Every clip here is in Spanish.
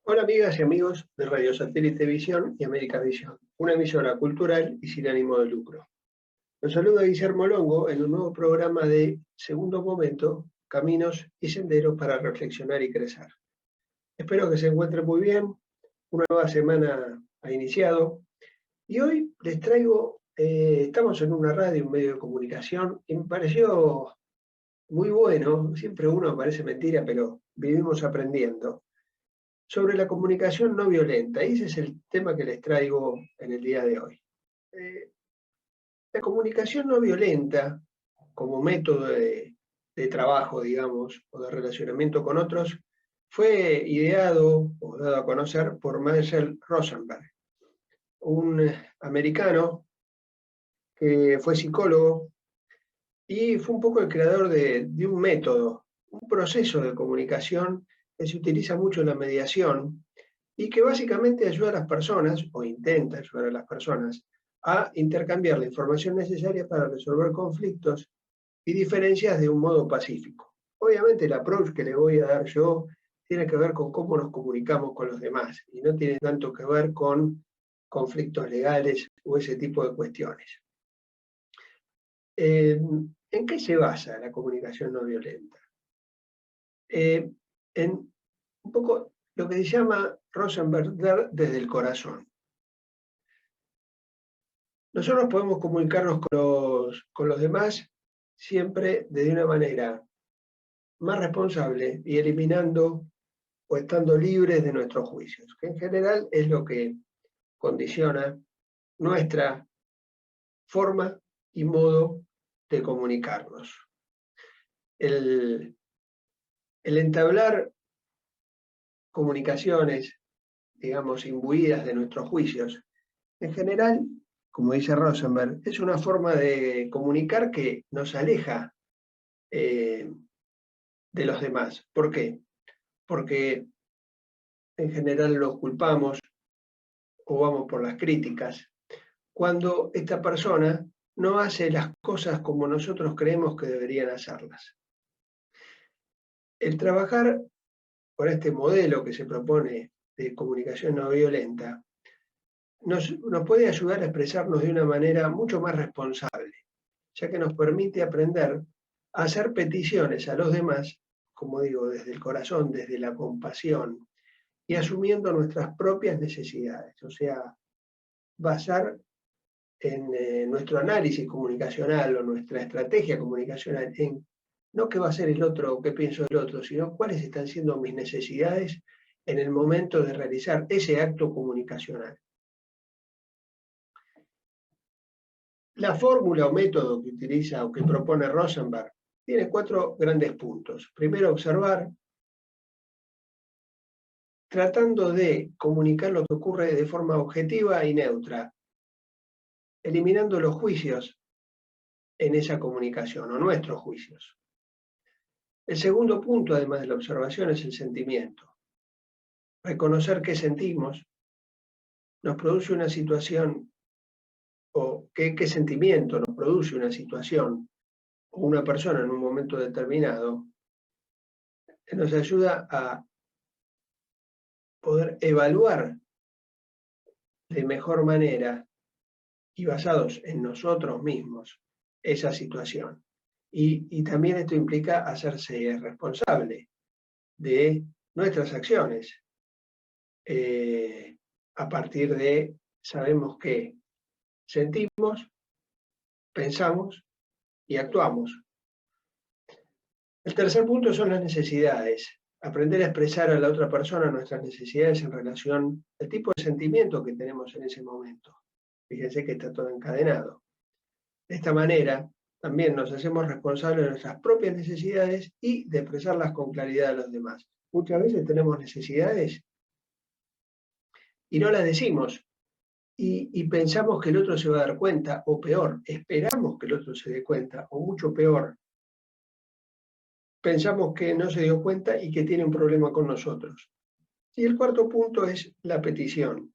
Hola amigas y amigos de Radio Satélite Visión y América Visión, una emisora cultural y sin ánimo de lucro. Los saluda Guillermo Longo en un nuevo programa de Segundo Momento, Caminos y Senderos para Reflexionar y Crecer. Espero que se encuentren muy bien, una nueva semana ha iniciado y hoy les traigo, estamos en una radio, un medio de comunicación, y me pareció muy bueno, siempre uno parece mentira, pero vivimos aprendiendo, sobre la comunicación no violenta. Y ese es el tema que les traigo en el día de hoy. La comunicación no violenta, como método de trabajo, digamos, o de relacionamiento con otros, fue ideado o dado a conocer por Marshall Rosenberg, un americano que fue psicólogo y fue un poco el creador de un método, un proceso de comunicación que se utiliza mucho en la mediación y que básicamente ayuda a las personas, o intenta ayudar a las personas, a intercambiar la información necesaria para resolver conflictos y diferencias de un modo pacífico. Obviamente el approach que le voy a dar yo tiene que ver con cómo nos comunicamos con los demás y no tiene tanto que ver con conflictos legales o ese tipo de cuestiones. ¿En qué se basa la comunicación no violenta? En un poco lo que se llama Rosenberg dar desde el corazón. Nosotros podemos comunicarnos con los demás siempre de una manera más responsable y eliminando o estando libres de nuestros juicios, que en general es lo que condiciona nuestra forma y modo de comunicarnos. El entablar comunicaciones, digamos, imbuidas de nuestros juicios, en general, como dice Rosenberg, es una forma de comunicar que nos aleja de los demás. ¿Por qué? Porque en general los culpamos o vamos por las críticas cuando esta persona no hace las cosas como nosotros creemos que deberían hacerlas. El trabajar con este modelo que se propone de comunicación no violenta nos puede ayudar a expresarnos de una manera mucho más responsable, ya que nos permite aprender a hacer peticiones a los demás, como digo, desde el corazón, desde la compasión, y asumiendo nuestras propias necesidades, o sea, basar en nuestro análisis comunicacional o nuestra estrategia comunicacional en no qué va a ser el otro o qué pienso del otro, sino cuáles están siendo mis necesidades en el momento de realizar ese acto comunicacional. La fórmula o método que utiliza o que propone Rosenberg tiene 4 grandes puntos. Primero, observar, tratando de comunicar lo que ocurre de forma objetiva y neutra, eliminando los juicios en esa comunicación, o nuestros juicios. El segundo punto, además de la observación, es el sentimiento. Reconocer qué sentimos nos produce una situación, o qué sentimiento nos produce una situación o una persona en un momento determinado, nos ayuda a poder evaluar de mejor manera y basados en nosotros mismos esa situación. Y también esto implica hacerse responsable de nuestras acciones a partir de, sabemos que sentimos, pensamos y actuamos. El tercer punto son las necesidades. Aprender a expresar a la otra persona nuestras necesidades en relación al tipo de sentimiento que tenemos en ese momento. Fíjense que está todo encadenado. De esta manera, también nos hacemos responsables de nuestras propias necesidades y de expresarlas con claridad a los demás. Muchas veces tenemos necesidades y no las decimos. Y pensamos que el otro se va a dar cuenta, o peor, esperamos que el otro se dé cuenta, o mucho peor, pensamos que no se dio cuenta y que tiene un problema con nosotros. Y el cuarto punto es la petición.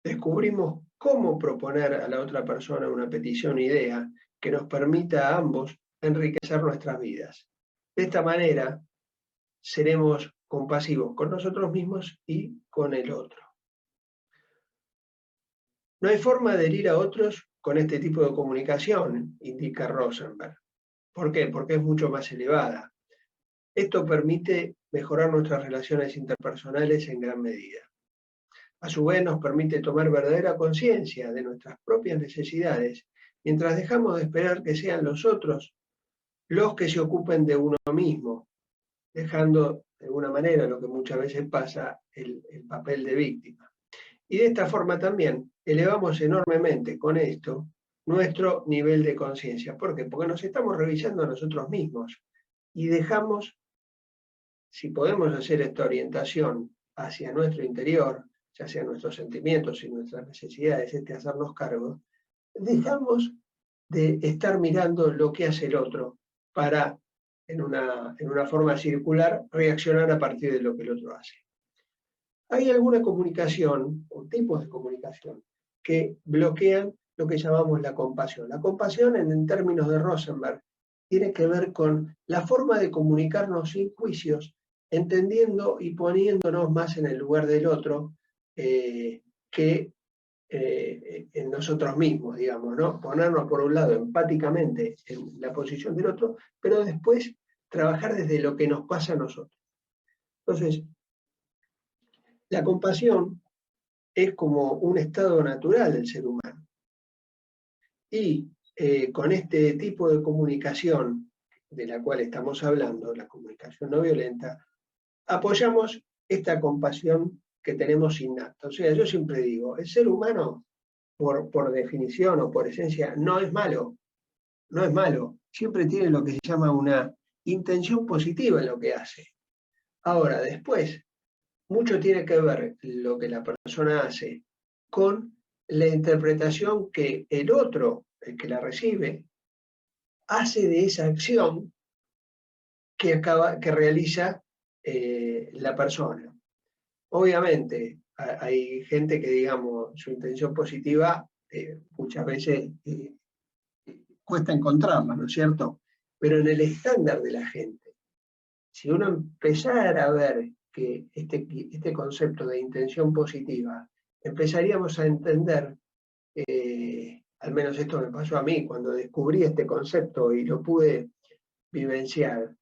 Descubrimos cómo proponer a la otra persona una petición o idea que nos permita a ambos enriquecer nuestras vidas. De esta manera, seremos compasivos con nosotros mismos y con el otro. No hay forma de herir a otros con este tipo de comunicación, indica Rosenberg. ¿Por qué? Porque es mucho más elevada. Esto permite mejorar nuestras relaciones interpersonales en gran medida. A su vez nos permite tomar verdadera conciencia de nuestras propias necesidades, mientras dejamos de esperar que sean los otros los que se ocupen de uno mismo, dejando de alguna manera, lo que muchas veces pasa, el papel de víctima. Y de esta forma también elevamos enormemente con esto nuestro nivel de conciencia. ¿Por qué? Porque nos estamos revisando a nosotros mismos y dejamos, si podemos hacer esta orientación hacia nuestro interior, ya sea nuestros sentimientos y nuestras necesidades, hacernos cargo, dejamos de estar mirando lo que hace el otro para, en una forma circular, reaccionar a partir de lo que el otro hace. Hay alguna comunicación, o tipos de comunicación, que bloquean lo que llamamos la compasión. La compasión, en términos de Rosenberg, tiene que ver con la forma de comunicarnos sin juicios, entendiendo y poniéndonos más en el lugar del otro que en nosotros mismos, digamos, ¿no? Ponernos por un lado empáticamente en la posición del otro, pero después trabajar desde lo que nos pasa a nosotros. Entonces, la compasión es como un estado natural del ser humano. Y con este tipo de comunicación de la cual estamos hablando, la comunicación no violenta, apoyamos esta compasión que tenemos innata. O sea, yo siempre digo, el ser humano, por definición o por esencia, no es malo. No es malo. Siempre tiene lo que se llama una intención positiva en lo que hace. Ahora, después, mucho tiene que ver lo que la persona hace con la interpretación que el otro, el que la recibe, hace de esa acción que realiza la persona. Obviamente, hay gente que, digamos, su intención positiva muchas veces cuesta encontrarla, ¿no es cierto? Pero en el estándar de la gente, si uno empezara a ver que este concepto de intención positiva, empezaríamos a entender, al menos esto me pasó a mí cuando descubrí este concepto y lo pude vivenciar,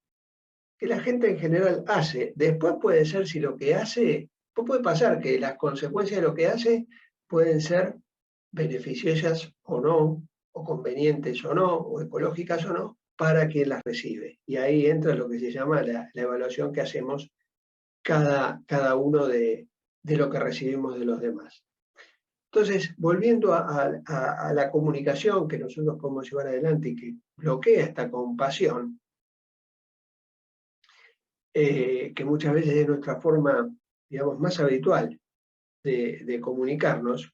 que la gente en general hace. Después puede ser si lo que hace, pues puede pasar que las consecuencias de lo que hace pueden ser beneficiosas o no, o convenientes o no, o ecológicas o no, para quien las recibe. Y ahí entra lo que se llama la evaluación que hacemos cada uno de lo que recibimos de los demás. Entonces, volviendo a la comunicación que nosotros podemos llevar adelante y que bloquea esta compasión, que muchas veces es nuestra forma, digamos, más habitual de comunicarnos,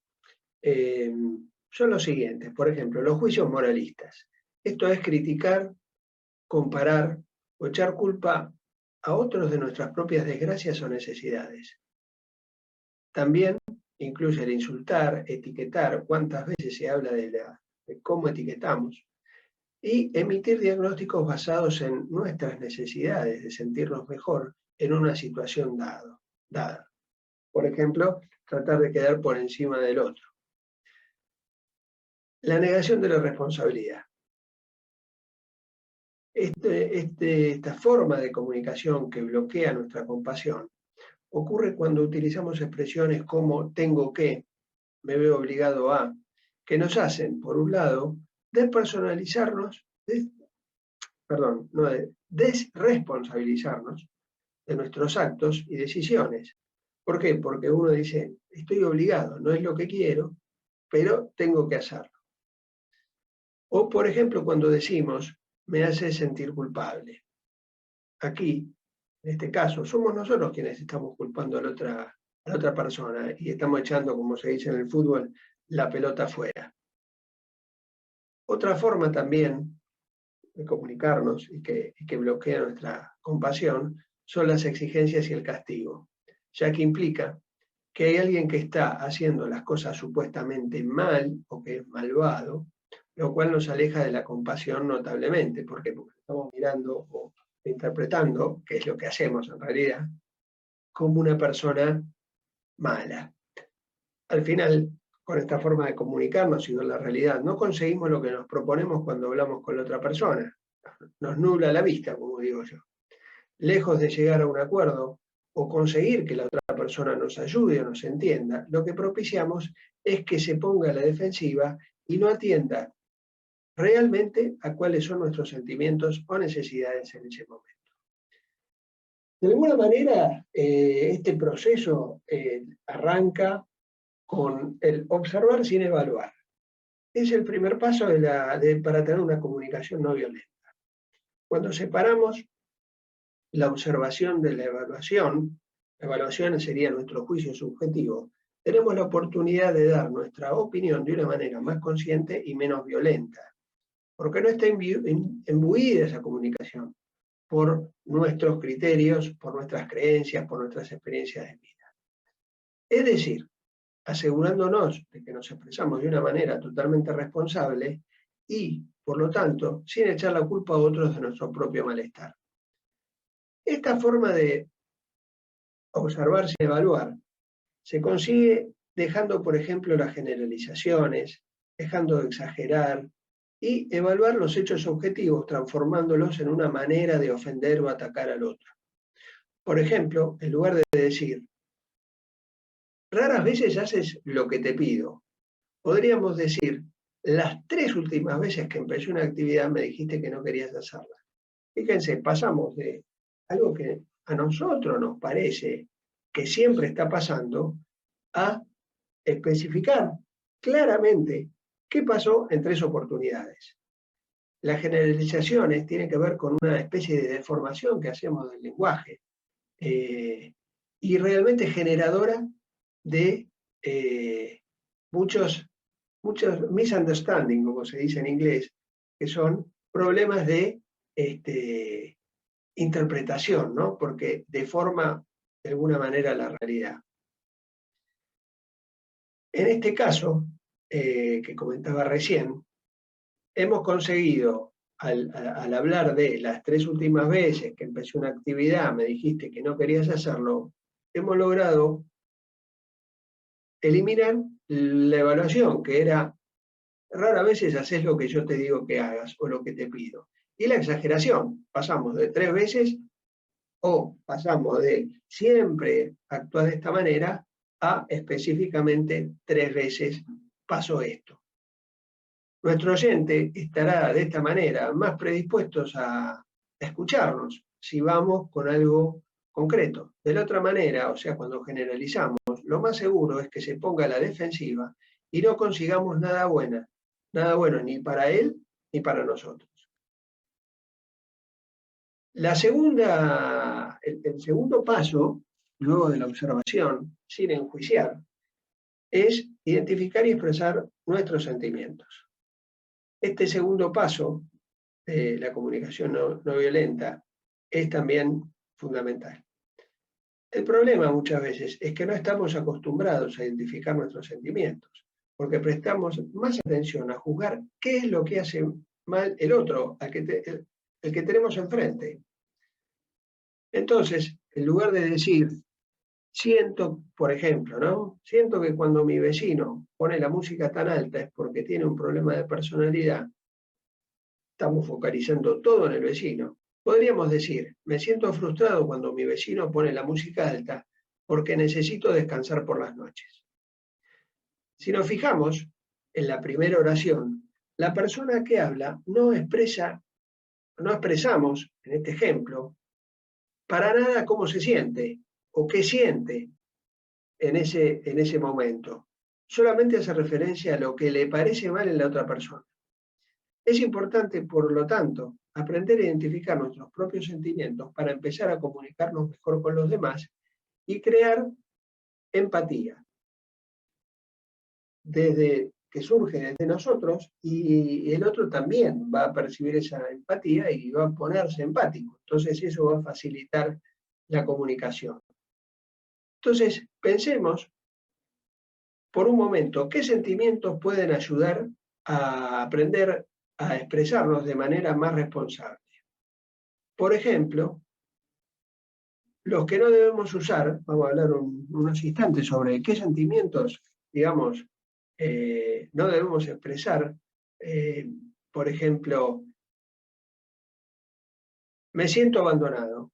son los siguientes. Por ejemplo, los juicios moralistas. Esto es criticar, comparar o echar culpa a otros de nuestras propias desgracias o necesidades. También incluye el insultar, etiquetar, cuántas veces se habla de cómo etiquetamos, y emitir diagnósticos basados en nuestras necesidades de sentirnos mejor en una situación dada. Por ejemplo, tratar de quedar por encima del otro. La negación de la responsabilidad. Esta forma de comunicación que bloquea nuestra compasión ocurre cuando utilizamos expresiones como tengo que, me veo obligado a, que nos hacen, por un lado, desresponsabilizarnos de nuestros actos y decisiones. ¿Por qué? Porque uno dice, estoy obligado, no es lo que quiero, pero tengo que hacerlo. O, por ejemplo, cuando decimos, me hace sentir culpable. Aquí, en este caso, somos nosotros quienes estamos culpando a la otra persona y estamos echando, como se dice en el fútbol, la pelota afuera. Otra forma también de comunicarnos y que bloquea nuestra compasión son las exigencias y el castigo, ya que implica que hay alguien que está haciendo las cosas supuestamente mal o que es malvado, lo cual nos aleja de la compasión notablemente. ¿Por qué? Porque estamos mirando o interpretando, que es lo que hacemos en realidad, como una persona mala. Al final, con esta forma de comunicarnos y ver la realidad, no conseguimos lo que nos proponemos cuando hablamos con la otra persona. Nos nubla la vista, como digo yo. Lejos de llegar a un acuerdo o conseguir que la otra persona nos ayude o nos entienda, lo que propiciamos es que se ponga a la defensiva y no atienda realmente a cuáles son nuestros sentimientos o necesidades en ese momento. De alguna manera, este proceso arranca con el observar sin evaluar. Es el primer paso para tener una comunicación no violenta. Cuando separamos la observación de la evaluación sería nuestro juicio subjetivo, tenemos la oportunidad de dar nuestra opinión de una manera más consciente y menos violenta, porque no está imbuida esa comunicación por nuestros criterios, por nuestras creencias, por nuestras experiencias de vida. Es decir, asegurándonos de que nos expresamos de una manera totalmente responsable y, por lo tanto, sin echar la culpa a otros de nuestro propio malestar. Esta forma de observar sin evaluar se consigue dejando, por ejemplo, las generalizaciones, dejando de exagerar y evaluar los hechos objetivos, transformándolos en una manera de ofender o atacar al otro. Por ejemplo, en lugar de decir, raras veces haces lo que te pido, podríamos decir, las 3 últimas veces que empecé una actividad me dijiste que no querías hacerla. Fíjense, pasamos de algo que a nosotros nos parece que siempre está pasando a especificar claramente qué pasó en 3 oportunidades. Las generalizaciones tienen que ver con una especie de deformación que hacemos del lenguaje y realmente generadora de muchos misunderstanding, como se dice en inglés, que son problemas de interpretación, ¿no? Porque deforma de alguna manera la realidad. En este caso, que comentaba recién, hemos conseguido, al hablar de las 3 últimas veces que empecé una actividad, me dijiste que no querías hacerlo, hemos logrado eliminar la evaluación, que era, rara veces haces lo que yo te digo que hagas o lo que te pido. Y la exageración, pasamos de 3 veces o pasamos de siempre actuar de esta manera a específicamente 3 veces pasó esto. Nuestro oyente estará de esta manera más predispuestos a escucharnos si vamos con algo concreto. De la otra manera, o sea, cuando generalizamos, lo más seguro es que se ponga a la defensiva y no consigamos nada bueno ni para él ni para nosotros. El segundo paso, luego de la observación, sin enjuiciar, es identificar y expresar nuestros sentimientos. Este segundo paso de la comunicación no violenta es también fundamental. El problema muchas veces es que no estamos acostumbrados a identificar nuestros sentimientos, porque prestamos más atención a juzgar qué es lo que hace mal el otro, el que tenemos enfrente. Entonces, en lugar de decir, siento, por ejemplo, ¿no? Siento que cuando mi vecino pone la música tan alta es porque tiene un problema de personalidad, estamos focalizando todo en el vecino. Podríamos decir, me siento frustrado cuando mi vecino pone la música alta porque necesito descansar por las noches. Si nos fijamos en la primera oración, la persona que habla no expresamos, en este ejemplo, para nada cómo se siente o qué siente en ese momento. Solamente hace referencia a lo que le parece mal en la otra persona. Es importante, por lo tanto, aprender a identificar nuestros propios sentimientos para empezar a comunicarnos mejor con los demás y crear empatía, que surge desde nosotros, y el otro también va a percibir esa empatía y va a ponerse empático. Entonces eso va a facilitar la comunicación. Entonces, pensemos por un momento qué sentimientos pueden ayudar a aprender a expresarnos de manera más responsable. Por ejemplo, los que no debemos usar, vamos a hablar unos instantes sobre qué sentimientos, digamos, no debemos expresar. Por ejemplo, me siento abandonado,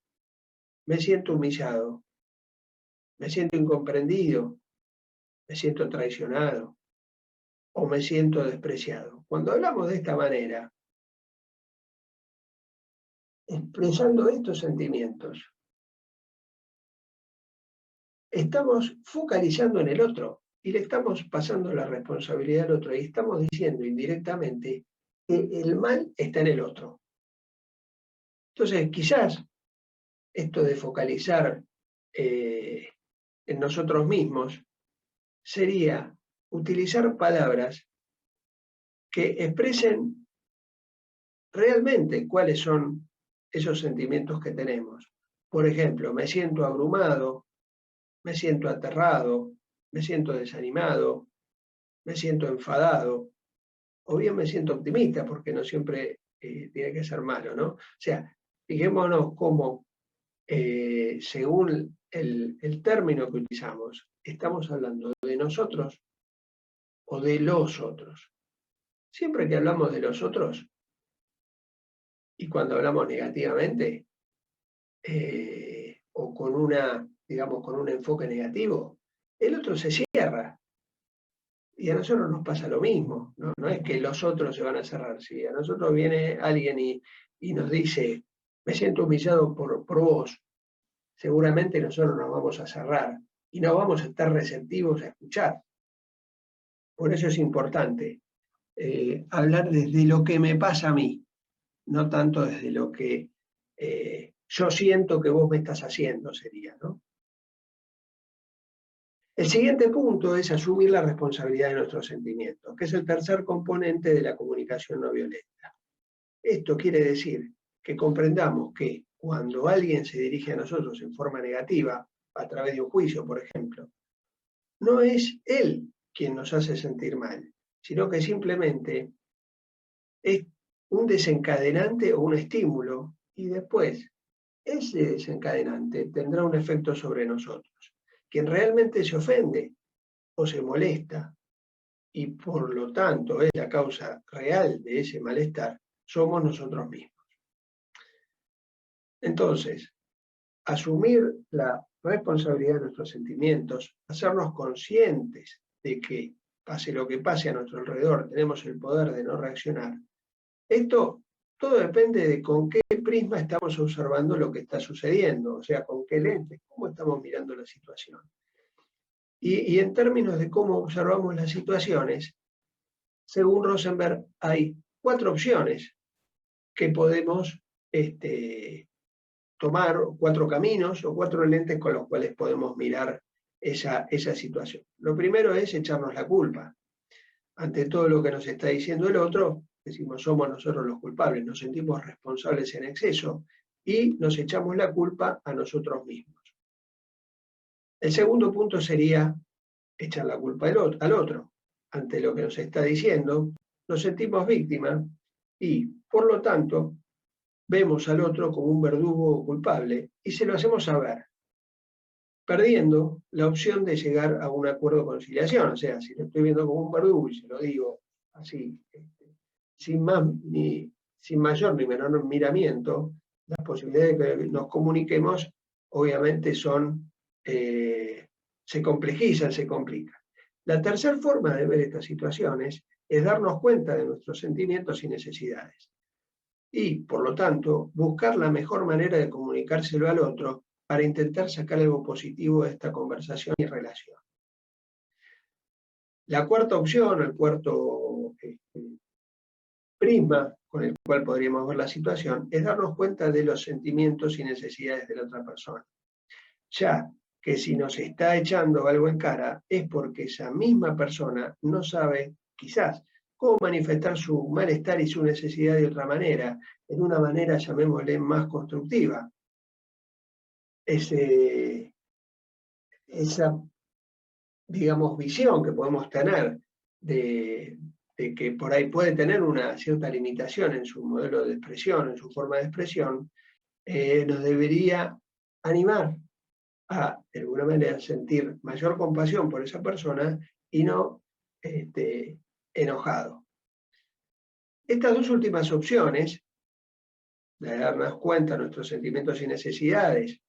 me siento humillado, me siento incomprendido, me siento traicionado o me siento despreciado. Cuando hablamos de esta manera, expresando estos sentimientos, estamos focalizando en el otro y le estamos pasando la responsabilidad al otro y estamos diciendo indirectamente que el mal está en el otro. Entonces, quizás esto de focalizar en nosotros mismos sería utilizar palabras que expresen realmente cuáles son esos sentimientos que tenemos. Por ejemplo, me siento abrumado, me siento aterrado, me siento desanimado, me siento enfadado, o bien me siento optimista, porque no siempre tiene que ser malo, ¿no? O sea, fijémonos cómo, según el término que utilizamos, estamos hablando de nosotros o de los otros. Siempre que hablamos de los otros, y cuando hablamos negativamente, o con digamos, con un enfoque negativo, el otro se cierra. Y a nosotros nos pasa lo mismo, ¿no? No es que los otros se van a cerrar. Si a nosotros viene alguien y nos dice, me siento humillado por vos, seguramente nosotros nos vamos a cerrar y no vamos a estar receptivos a escuchar. Por eso es importante hablar desde lo que me pasa a mí, no tanto desde lo que yo siento que vos me estás haciendo, sería, ¿no? El siguiente punto es asumir la responsabilidad de nuestros sentimientos, que es el tercer componente de la comunicación no violenta. Esto quiere decir que comprendamos que cuando alguien se dirige a nosotros en forma negativa, a través de un juicio, por ejemplo, no es él quien nos hace sentir mal, sino que simplemente es un desencadenante o un estímulo, y después ese desencadenante tendrá un efecto sobre nosotros. Quien realmente se ofende o se molesta, y por lo tanto es la causa real de ese malestar, somos nosotros mismos. Entonces, asumir la responsabilidad de nuestros sentimientos, hacernos conscientes de que pase lo que pase a nuestro alrededor, tenemos el poder de no reaccionar. Esto todo depende de con qué prisma estamos observando lo que está sucediendo, o sea, con qué lentes, cómo estamos mirando la situación. Y en términos de cómo observamos las situaciones, según Rosenberg, hay 4 opciones que podemos tomar, 4 caminos o 4 lentes con los cuales podemos mirar esa situación. Lo primero es echarnos la culpa. Ante todo lo que nos está diciendo el otro, decimos somos nosotros los culpables, nos sentimos responsables en exceso y nos echamos la culpa a nosotros mismos. El segundo punto sería echar la culpa al otro. Ante lo que nos está diciendo, nos sentimos víctimas y, por lo tanto, vemos al otro como un verdugo culpable y se lo hacemos saber, perdiendo la opción de llegar a un acuerdo de conciliación. O sea, si lo estoy viendo como un verdugo y se lo digo así, sin mayor ni menor miramiento, las posibilidades de que nos comuniquemos obviamente se complejizan, se complican. La tercera forma de ver estas situaciones es darnos cuenta de nuestros sentimientos y necesidades. Y, por lo tanto, buscar la mejor manera de comunicárselo al otro para intentar sacar algo positivo de esta conversación y relación. La cuarta opción, el cuarto prisma con el cual podríamos ver la situación, es darnos cuenta de los sentimientos y necesidades de la otra persona. Ya que si nos está echando algo en cara, es porque esa misma persona no sabe, quizás, cómo manifestar su malestar y su necesidad de otra manera, en una manera, llamémosle, más constructiva. Esa, digamos, visión que podemos tener de que por ahí puede tener una cierta limitación en su modelo de expresión, en su forma de expresión, nos debería animar a, de alguna manera, sentir mayor compasión por esa persona y no enojado. Estas dos últimas opciones, de darnos cuenta de nuestros sentimientos y necesidades,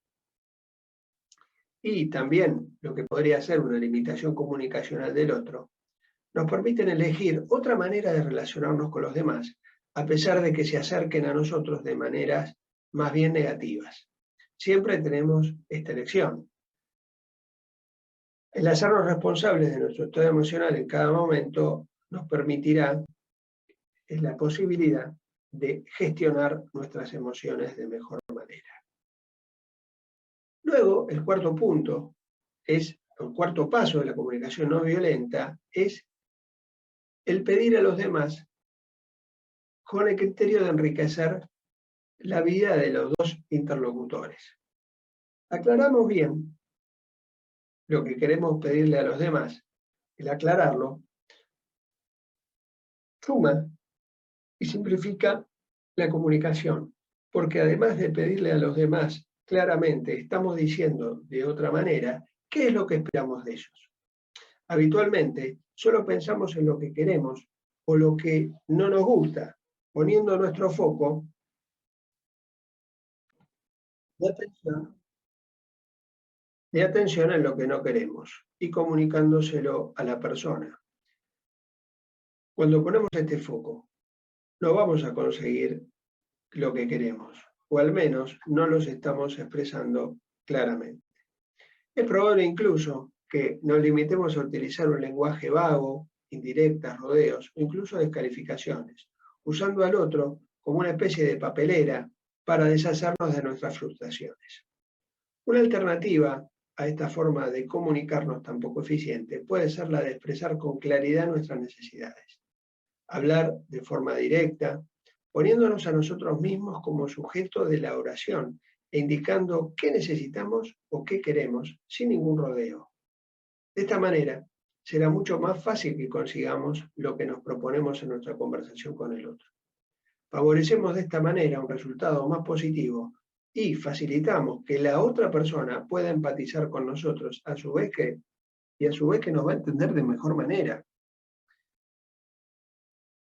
y también lo que podría ser una limitación comunicacional del otro, nos permiten elegir otra manera de relacionarnos con los demás, a pesar de que se acerquen a nosotros de maneras más bien negativas. Siempre tenemos esta elección. El hacernos responsables de nuestro estado emocional en cada momento nos permitirá la posibilidad de gestionar nuestras emociones de mejor manera. Luego, el cuarto punto, el cuarto paso de la comunicación no violenta, es el pedir a los demás con el criterio de enriquecer la vida de los dos interlocutores. Aclaramos bien lo que queremos pedirle a los demás. El aclararlo suma y simplifica la comunicación, porque además de pedirle a los demás claramente, estamos diciendo de otra manera qué es lo que esperamos de ellos. Habitualmente solo pensamos en lo que queremos o lo que no nos gusta, poniendo nuestro foco de atención en lo que no queremos y comunicándoselo a la persona. Cuando ponemos este foco, no vamos a conseguir lo que queremos, o al menos no los estamos expresando claramente. Es probable incluso que nos limitemos a utilizar un lenguaje vago, indirectas, rodeos o incluso descalificaciones, usando al otro como una especie de papelera para deshacernos de nuestras frustraciones. Una alternativa a esta forma de comunicarnos tan poco eficiente puede ser la de expresar con claridad nuestras necesidades. Hablar de forma directa, poniéndonos a nosotros mismos como sujeto de la oración e indicando qué necesitamos o qué queremos sin ningún rodeo. De esta manera, será mucho más fácil que consigamos lo que nos proponemos en nuestra conversación con el otro. Favorecemos de esta manera un resultado más positivo y facilitamos que la otra persona pueda empatizar con nosotros, a su vez que nos va a entender de mejor manera.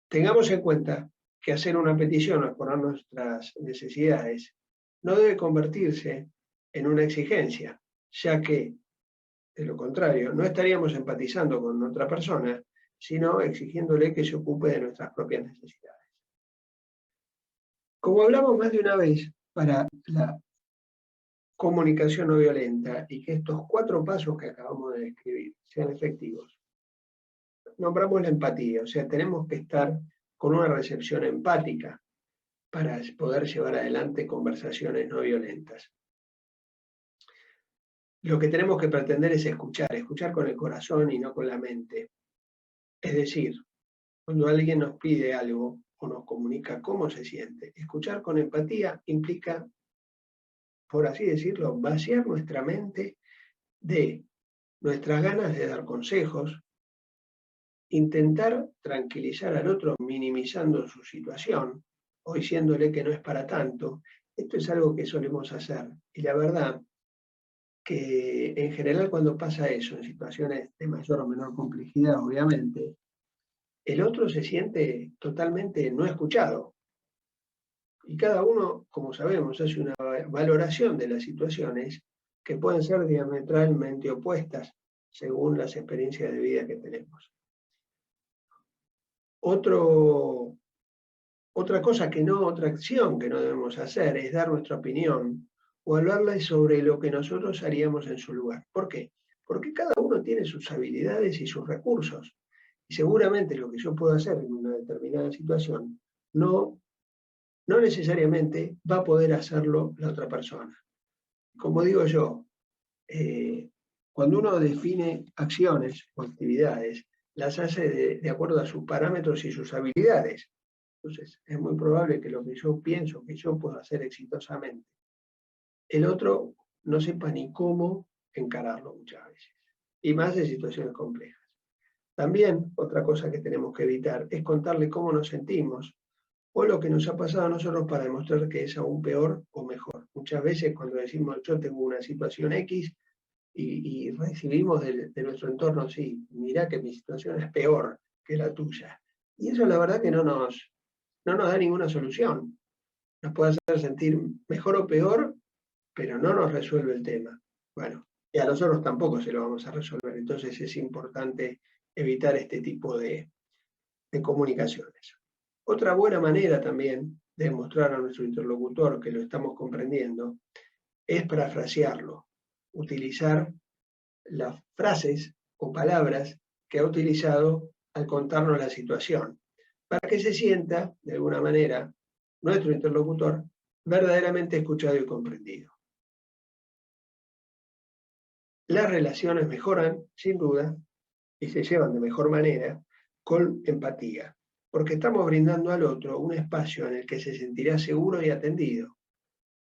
Tengamos en cuenta que hacer una petición o exponer nuestras necesidades no debe convertirse en una exigencia, ya que, de lo contrario, no estaríamos empatizando con otra persona, sino exigiéndole que se ocupe de nuestras propias necesidades. Como hablamos más de una vez para la comunicación no violenta y que estos 4 pasos que acabamos de describir sean efectivos, nombramos la empatía, o sea, tenemos que estar con una recepción empática para poder llevar adelante conversaciones no violentas. Lo que tenemos que pretender es escuchar con el corazón y no con la mente. Es decir, cuando alguien nos pide algo o nos comunica cómo se siente, escuchar con empatía implica, por así decirlo, vaciar nuestra mente de nuestras ganas de dar consejos, intentar tranquilizar al otro minimizando su situación o diciéndole que no es para tanto. Esto es algo que solemos hacer y la verdad que en general cuando pasa eso, en situaciones de mayor o menor complejidad, obviamente, el otro se siente totalmente no escuchado. Y cada uno, como sabemos, hace una valoración de las situaciones que pueden ser diametralmente opuestas según las experiencias de vida que tenemos. Otra acción que no debemos hacer es dar nuestra opinión o hablarle sobre lo que nosotros haríamos en su lugar. ¿Por qué? Porque cada uno tiene sus habilidades y sus recursos. Y seguramente lo que yo puedo hacer en una determinada situación no necesariamente va a poder hacerlo la otra persona. Como digo yo, cuando uno define acciones o actividades, las hace de acuerdo a sus parámetros y sus habilidades. Entonces, es muy probable que lo que yo pienso que yo puedo hacer exitosamente, el otro no sepa ni cómo encararlo muchas veces, y más en situaciones complejas. También, otra cosa que tenemos que evitar es contarle cómo nos sentimos o lo que nos ha pasado a nosotros para demostrar que es aún peor o mejor. Muchas veces cuando decimos yo tengo una situación X y recibimos de nuestro entorno, sí, mirá que mi situación es peor que la tuya. Y eso la verdad que no nos da ninguna solución. Nos puede hacer sentir mejor o peor, pero no nos resuelve el tema. Bueno, y a nosotros tampoco se lo vamos a resolver. Entonces es importante evitar este tipo de comunicaciones. Otra buena manera también de demostrar a nuestro interlocutor que lo estamos comprendiendo es parafrasearlo, utilizar las frases o palabras que ha utilizado al contarnos la situación, para que se sienta, de alguna manera, nuestro interlocutor verdaderamente escuchado y comprendido. Las relaciones mejoran, sin duda, y se llevan de mejor manera con empatía, porque estamos brindando al otro un espacio en el que se sentirá seguro y atendido,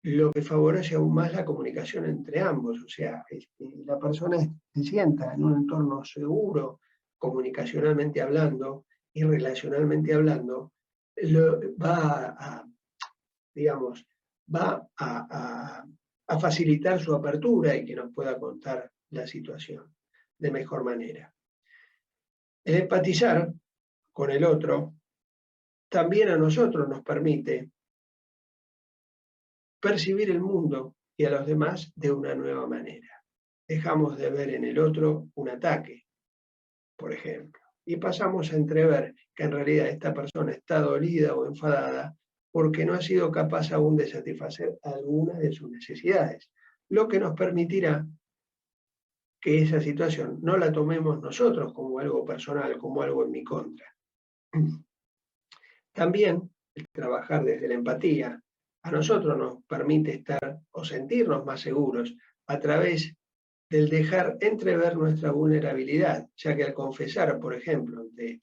lo que favorece aún más la comunicación entre ambos, o sea, la persona se sienta en un entorno seguro, comunicacionalmente hablando y relacionalmente hablando, va a, digamos, va a facilitar su apertura y que nos pueda contar la situación de mejor manera. El empatizar con el otro también a nosotros nos permite percibir el mundo y a los demás de una nueva manera. Dejamos de ver en el otro un ataque, por ejemplo, y pasamos a entrever que en realidad esta persona está dolida o enfadada porque no ha sido capaz aún de satisfacer alguna de sus necesidades, lo que nos permitirá que esa situación no la tomemos nosotros como algo personal, como algo en mi contra. También el trabajar desde la empatía a nosotros nos permite estar o sentirnos más seguros a través del dejar entrever nuestra vulnerabilidad, ya que al confesar, por ejemplo, ante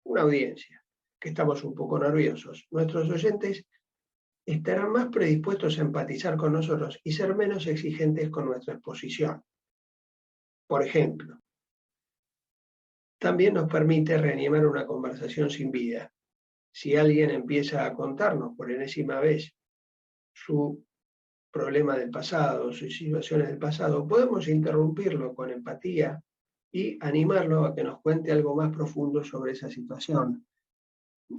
una audiencia que estamos un poco nerviosos, nuestros oyentes estarán más predispuestos a empatizar con nosotros y ser menos exigentes con nuestra exposición. Por ejemplo, también nos permite reanimar una conversación sin vida. Si alguien empieza a contarnos por enésima vez su problema del pasado, sus situaciones del pasado, podemos interrumpirlo con empatía y animarlo a que nos cuente algo más profundo sobre esa situación.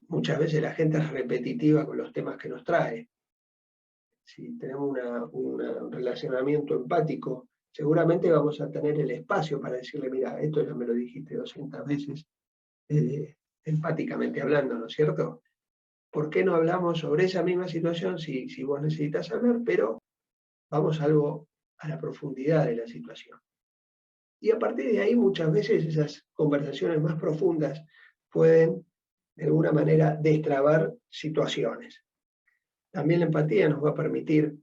Muchas veces la gente es repetitiva con los temas que nos trae. Si tenemos un relacionamiento empático, seguramente vamos a tener el espacio para decirle, mira, esto ya me lo dijiste 200 veces, empáticamente hablando, ¿no es cierto? ¿Por qué no hablamos sobre esa misma situación si vos necesitas hablar, pero vamos algo a la profundidad de la situación? Y a partir de ahí muchas veces esas conversaciones más profundas pueden de alguna manera destrabar situaciones. También la empatía nos va a permitir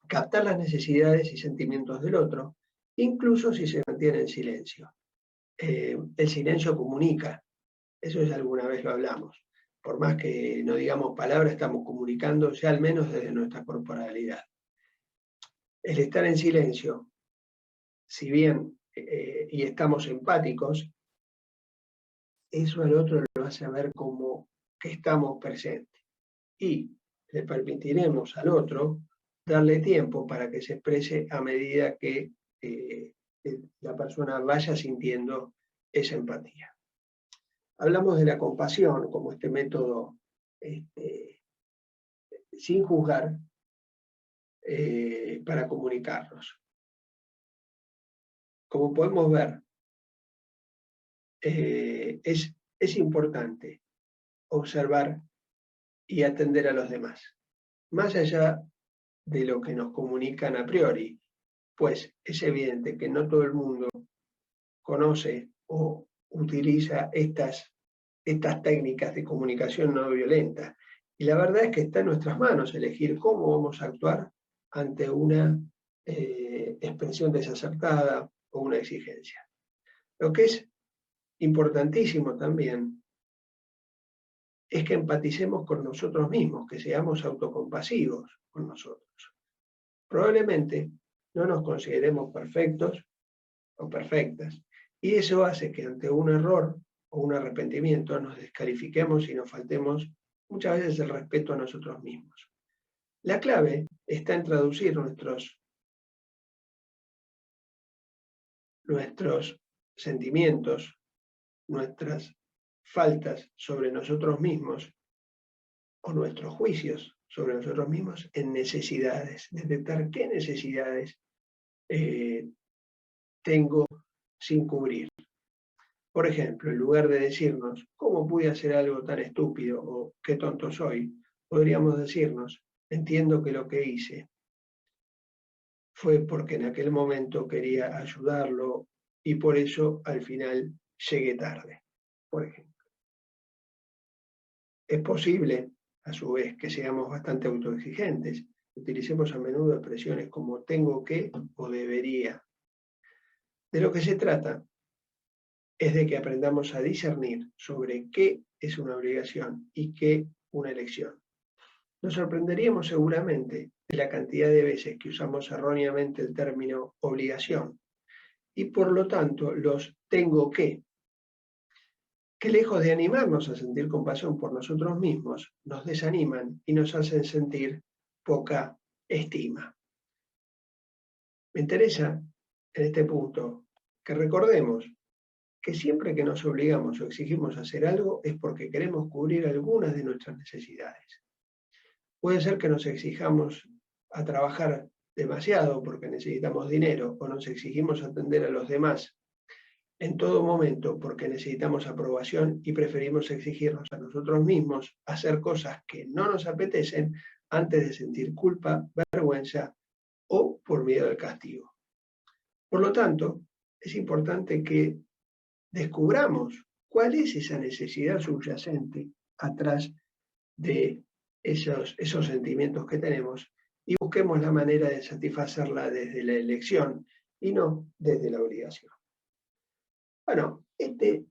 captar las necesidades y sentimientos del otro, incluso si se mantiene en silencio. El silencio comunica, eso ya alguna vez lo hablamos. Por más que no digamos palabras, estamos comunicando ya al menos desde nuestra corporalidad. El estar en silencio, si bien y estamos empáticos, eso al otro lo hace ver como que estamos presentes. Y le permitiremos al otro darle tiempo para que se exprese a medida que la persona vaya sintiendo esa empatía. Hablamos de la compasión como este método sin juzgar para comunicarnos. Como podemos ver, es importante observar y atender a los demás, más allá de lo que nos comunican a priori, pues es evidente que no todo el mundo conoce o utiliza estas técnicas de comunicación no violenta. Y la verdad es que está en nuestras manos elegir cómo vamos a actuar ante una expresión desacertada o una exigencia. Lo que es importantísimo también es que empaticemos con nosotros mismos, que seamos autocompasivos con nosotros. Probablemente no nos consideremos perfectos o perfectas, y eso hace que ante un error o un arrepentimiento nos descalifiquemos y nos faltemos muchas veces el respeto a nosotros mismos. La clave está en traducir nuestros sentimientos, nuestras faltas sobre nosotros mismos o nuestros juicios sobre nosotros mismos en necesidades, detectar qué necesidades tengo sin cubrir. Por ejemplo, en lugar de decirnos, ¿cómo pude hacer algo tan estúpido? O qué tonto soy, podríamos decirnos, entiendo que lo que hice fue porque en aquel momento quería ayudarlo y por eso al final llegué tarde, por ejemplo. Es posible, a su vez, que seamos bastante autoexigentes. Utilicemos a menudo expresiones como tengo que o debería. De lo que se trata es de que aprendamos a discernir sobre qué es una obligación y qué una elección. Nos sorprenderíamos seguramente de la cantidad de veces que usamos erróneamente el término obligación y por lo tanto los tengo que lejos de animarnos a sentir compasión por nosotros mismos, nos desaniman y nos hacen sentir poca estima. Me interesa en este punto que recordemos que siempre que nos obligamos o exigimos hacer algo es porque queremos cubrir algunas de nuestras necesidades. Puede ser que nos exijamos a trabajar demasiado porque necesitamos dinero o nos exigimos atender a los demás en todo momento porque necesitamos aprobación y preferimos exigirnos a nosotros mismos hacer cosas que no nos apetecen antes de sentir culpa, vergüenza o por miedo al castigo. Por lo tanto, es importante que descubramos cuál es esa necesidad subyacente atrás de esos sentimientos que tenemos y busquemos la manera de satisfacerla desde la elección y no desde la obligación. Bueno, este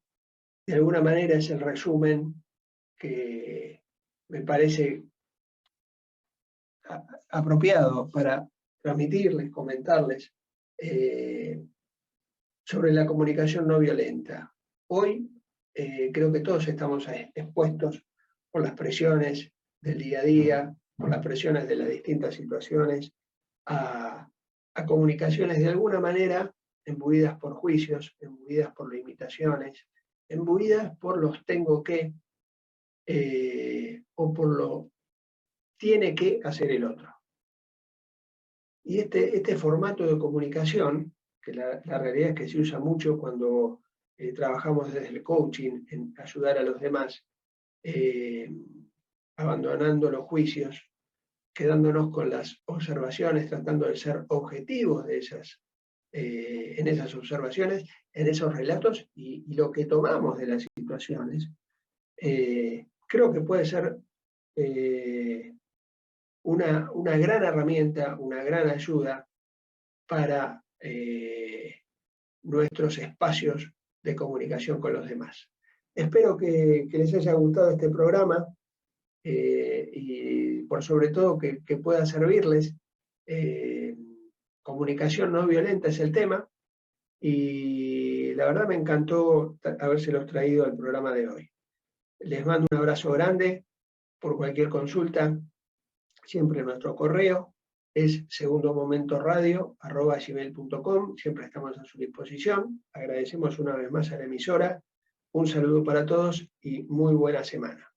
de alguna manera es el resumen que me parece apropiado para transmitirles, comentarles sobre la comunicación no violenta. Hoy creo que todos estamos expuestos por las presiones del día a día, por las presiones de las distintas situaciones, a comunicaciones de alguna manera embuidas por juicios, embuidas por limitaciones, embuidas por los tengo que, o por lo tiene que hacer el otro. Y este formato de comunicación, que la realidad es que se usa mucho cuando trabajamos desde el coaching en ayudar a los demás, abandonando los juicios, quedándonos con las observaciones, tratando de ser objetivos de en esas observaciones, en esos relatos y lo que tomamos de las situaciones, creo que puede ser una gran herramienta, una gran ayuda para nuestros espacios de comunicación con los demás. Espero que les haya gustado este programa y por sobre todo que pueda servirles. Comunicación no violenta es el tema y la verdad me encantó habérselos traído al programa de hoy. Les mando un abrazo grande. Por cualquier consulta, siempre nuestro correo es segundomomentoradio@gmail.com. Siempre estamos a su disposición. Agradecemos una vez más a la emisora. Un saludo para todos y muy buena semana.